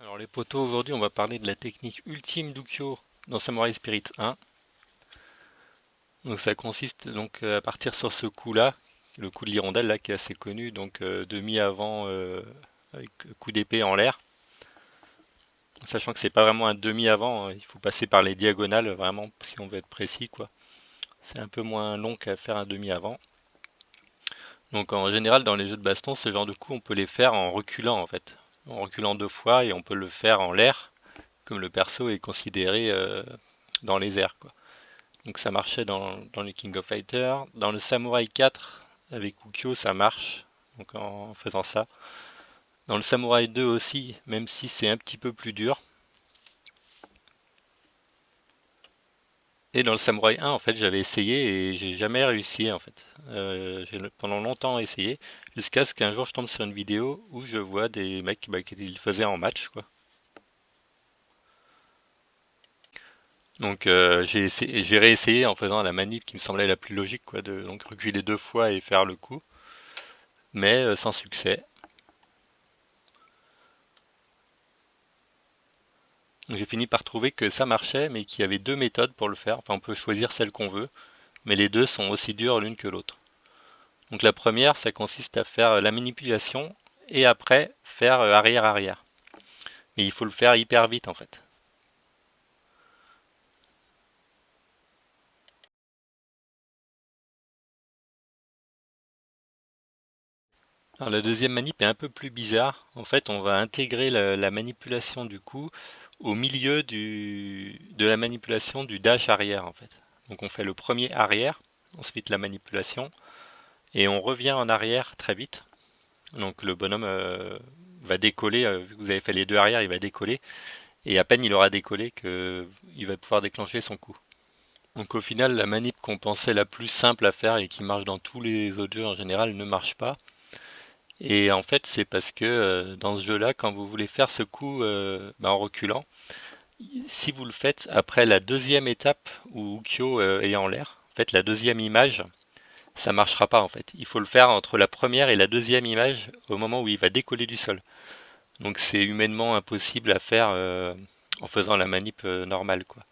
Alors les potos, aujourd'hui on va parler de la technique ultime d'Ukyo dans Samurai Spirit 1. Donc ça consiste donc à partir sur ce coup-là, le coup de l'hirondelle là qui est assez connu, donc demi avant avec coup d'épée en l'air. Sachant que c'est pas vraiment un demi avant, hein, il faut passer par les diagonales vraiment si on veut être précis quoi. C'est un peu moins long qu'à faire un demi avant. Donc en général dans les jeux de baston, ce genre de coups on peut les faire en reculant en fait. En reculant deux fois et on peut le faire en l'air, comme le perso est considéré dans les airs quoi. Donc ça marchait dans le King of Fighters. Dans le Samurai 4, avec Ukyo, ça marche. Donc en faisant ça. Dans le Samurai 2 aussi, même si c'est un petit peu plus dur. Et dans le Samurai 1, en fait, j'avais essayé et j'ai jamais réussi, en fait. J'ai pendant longtemps essayé, jusqu'à ce qu'un jour je tombe sur une vidéo où je vois des mecs qui le faisaient en match, quoi. Donc j'ai réessayé en faisant la manip qui me semblait la plus logique, quoi, de donc reculer deux fois et faire le coup, mais sans succès. J'ai fini par trouver que ça marchait, mais qu'il y avait deux méthodes pour le faire. Enfin, on peut choisir celle qu'on veut, mais les deux sont aussi dures l'une que l'autre. Donc la première, ça consiste à faire la manipulation et après faire arrière-arrière. Mais il faut le faire hyper vite en fait. Alors la deuxième manip est un peu plus bizarre. En fait, on va intégrer la manipulation du coup au milieu de la manipulation du dash arrière en fait. Donc on fait le premier arrière, ensuite la manipulation, et on revient en arrière très vite. Donc le bonhomme va décoller, vu que vous avez fait les deux arrières, il va décoller, et à peine il aura décollé que il va pouvoir déclencher son coup. Donc au final, la manip qu'on pensait la plus simple à faire et qui marche dans tous les autres jeux en général ne marche pas. Et en fait, c'est parce que dans ce jeu-là, quand vous voulez faire ce coup en reculant, si vous le faites après la deuxième étape où Ukyo est en l'air, en fait la deuxième image, ça marchera pas en fait. Il faut le faire entre la première et la deuxième image au moment où il va décoller du sol. Donc c'est humainement impossible à faire en faisant la manip normale quoi.